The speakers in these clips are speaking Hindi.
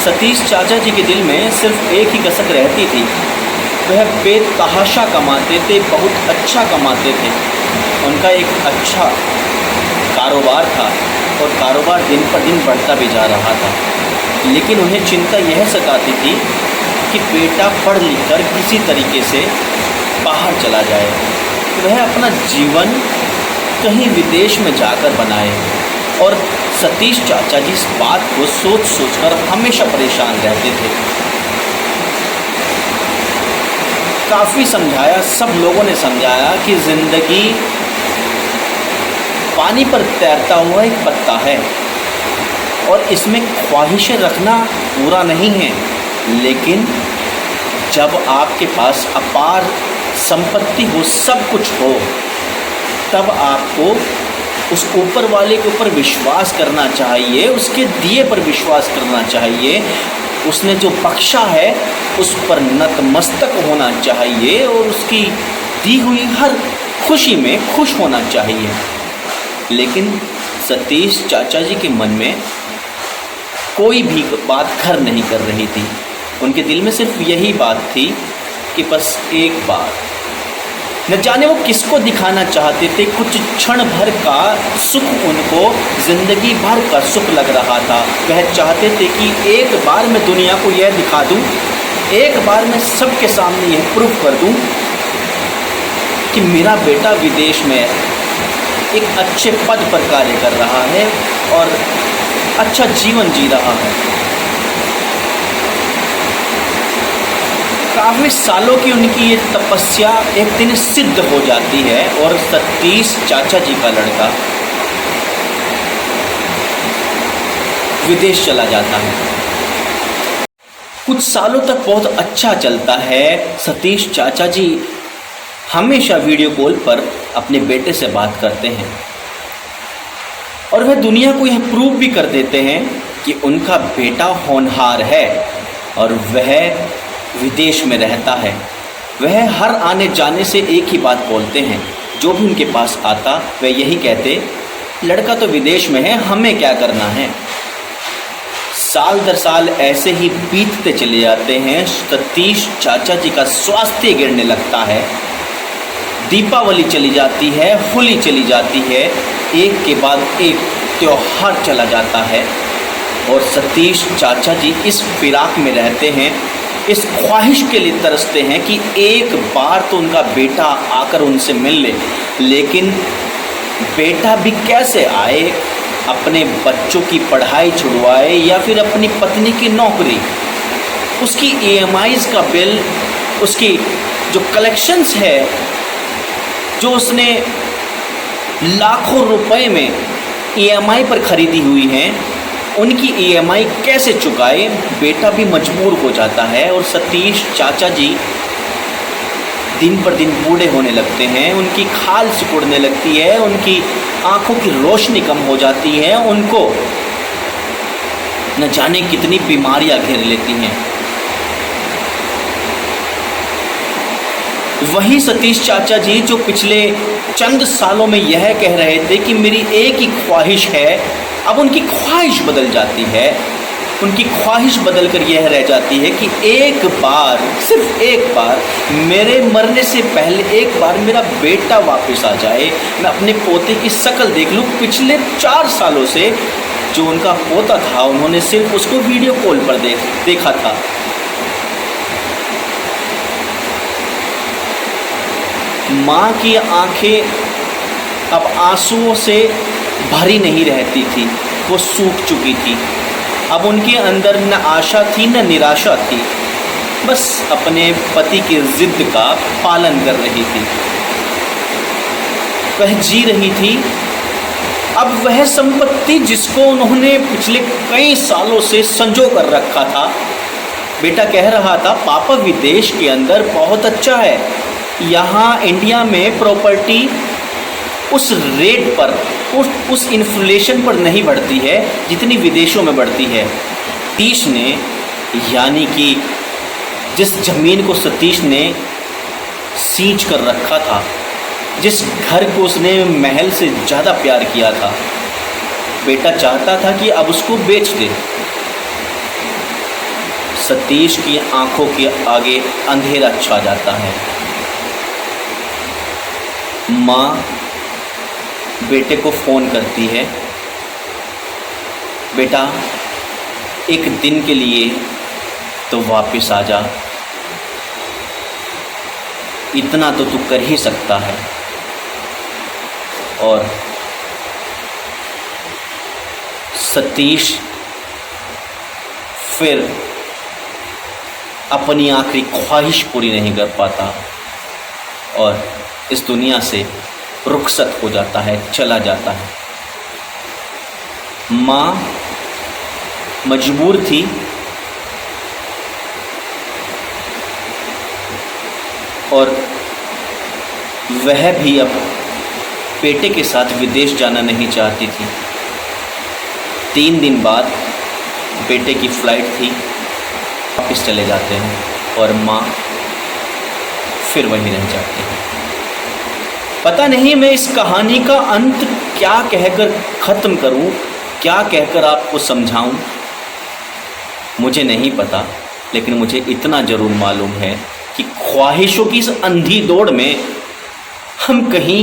सतीश चाचा जी के दिल में सिर्फ एक ही कसक रहती थी। वह बेतहाशा कमाते थे, बहुत अच्छा कमाते थे। उनका एक अच्छा कारोबार था और कारोबार दिन पर दिन बढ़ता भी जा रहा था। लेकिन उन्हें चिंता यह सताती थी कि बेटा पढ़ लिख कर किसी तरीके से बाहर चला जाए, वह अपना जीवन कहीं विदेश में जाकर बनाए। और सतीश चाचा जी इस बात को सोच सोचकर हमेशा परेशान रहते थे। काफ़ी समझाया, सब लोगों ने समझाया कि ज़िंदगी पानी पर तैरता हुआ एक पत्ता है और इसमें ख्वाहिशें रखना बुरा नहीं है, लेकिन जब आपके पास अपार संपत्ति हो, सब कुछ हो, तब आपको उस ऊपर वाले के ऊपर विश्वास करना चाहिए, उसके दिए पर विश्वास करना चाहिए। उसने जो बख्शा है उस पर नतमस्तक होना चाहिए और उसकी दी हुई हर खुशी में खुश होना चाहिए। लेकिन सतीश चाचा जी के मन में कोई भी बात घर नहीं कर रही थी। उनके दिल में सिर्फ यही बात थी कि बस एक बार, न जाने वो किसको दिखाना चाहते थे, कुछ क्षण भर का सुख उनको ज़िंदगी भर का सुख लग रहा था। वह चाहते थे कि एक बार मैं दुनिया को यह दिखा दूं, एक बार मैं सबके सामने यह प्रूव कर दूं कि मेरा बेटा विदेश में एक अच्छे पद पर कार्य कर रहा है और अच्छा जीवन जी रहा है। काफ़ी सालों की उनकी ये तपस्या एक दिन सिद्ध हो जाती है और सतीश चाचा जी का लड़का विदेश चला जाता है। कुछ सालों तक बहुत अच्छा चलता है। सतीश चाचा जी हमेशा वीडियो कॉल पर अपने बेटे से बात करते हैं और वह दुनिया को यह प्रूव भी कर देते हैं कि उनका बेटा होनहार है और वह विदेश में रहता है। वह हर आने जाने से एक ही बात बोलते हैं, जो भी उनके पास आता वह यही कहते, लड़का तो विदेश में है, हमें क्या करना है। साल दर साल ऐसे ही बीतते चले जाते हैं। सतीश चाचा जी का स्वास्थ्य गिरने लगता है। दीपावली चली जाती है, होली चली जाती है, एक के बाद एक त्योहार चला जाता है और सतीश चाचा जी इस फिराक में रहते हैं, इस ख्वाहिश के लिए तरसते हैं कि एक बार तो उनका बेटा आकर उनसे मिल ले। लेकिन बेटा भी कैसे आए, अपने बच्चों की पढ़ाई छुड़वाए या फिर अपनी पत्नी की नौकरी, उसकी EMIs का बिल, उसकी जो कलेक्शंस है, जो उसने लाखों रुपए में EMI पर ख़रीदी हुई हैं, उनकी EMI कैसे चुकाए। बेटा भी मजबूर हो जाता है और सतीश चाचा जी दिन पर दिन बूढ़े होने लगते हैं। उनकी खाल सिकुड़ने लगती है, उनकी आंखों की रोशनी कम हो जाती है, उनको न जाने कितनी बीमारियां घेर लेती हैं। वही सतीश चाचा जी जो पिछले चंद सालों में यह कह रहे थे कि मेरी एक ही ख्वाहिश है, अब उनकी ख्वाहिश बदल जाती है। उनकी ख्वाहिश बदल कर यह रह जाती है कि एक बार, सिर्फ एक बार, मेरे मरने से पहले एक बार मेरा बेटा वापस आ जाए, मैं अपने पोते की शक्ल देख लूँ। पिछले 4 सालों से जो उनका पोता था, उन्होंने सिर्फ उसको वीडियो कॉल पर देखा था। माँ की आंखें अब आंसुओं से भरी नहीं रहती थी, वो सूख चुकी थी। अब उनके अंदर न आशा थी न निराशा थी, बस अपने पति की जिद का पालन कर रही थी। वह जी रही थी। अब वह संपत्ति जिसको उन्होंने पिछले कई सालों से संजो कर रखा था, बेटा कह रहा था पापा विदेश के अंदर बहुत अच्छा है, यहाँ इंडिया में प्रॉपर्टी उस रेट पर, उस इन्फ्लेशन पर नहीं बढ़ती है जितनी विदेशों में बढ़ती है। सतीश ने, यानी कि जिस ज़मीन को सतीश ने सींच कर रखा था, जिस घर को उसने महल से ज़्यादा प्यार किया था, बेटा चाहता था कि अब उसको बेच दे। सतीश की आंखों के आगे अंधेरा छा जाता है। माँ बेटे को फ़ोन करती है, बेटा एक दिन के लिए तो वापस आ जा, इतना तो तू कर ही सकता है। और सतीश फिर अपनी आखिरी ख्वाहिश पूरी नहीं कर पाता और इस दुनिया से रुखसत हो जाता है, चला जाता है। माँ मजबूर थी और वह भी अब बेटे के साथ विदेश जाना नहीं चाहती थी। 3 दिन बाद बेटे की फ़्लाइट थी, वापस चले जाते हैं और माँ फिर वहीं रह जाती है। पता नहीं मैं इस कहानी का अंत क्या कहकर ख़त्म करूं, क्या कहकर आपको समझाऊं, मुझे नहीं पता, लेकिन मुझे इतना ज़रूर मालूम है कि ख्वाहिशों की इस अंधी दौड़ में हम कहीं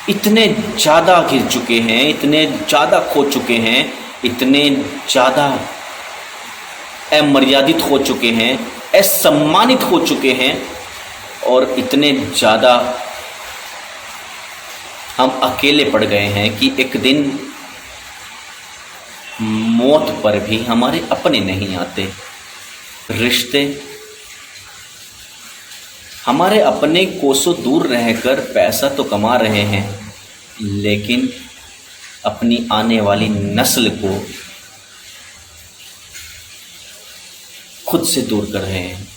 इतने ज़्यादा घिर चुके हैं, इतने ज़्यादा खो चुके हैं, इतने ज़्यादा अमर्यादित हो चुके हैं, असम्मानित हो चुके हैं और इतने ज़्यादा हम अकेले पड़ गए हैं कि एक दिन मौत पर भी हमारे अपने नहीं आते। रिश्ते हमारे अपने कोसों दूर रहकर पैसा तो कमा रहे हैं, लेकिन अपनी आने वाली नस्ल को खुद से दूर कर रहे हैं।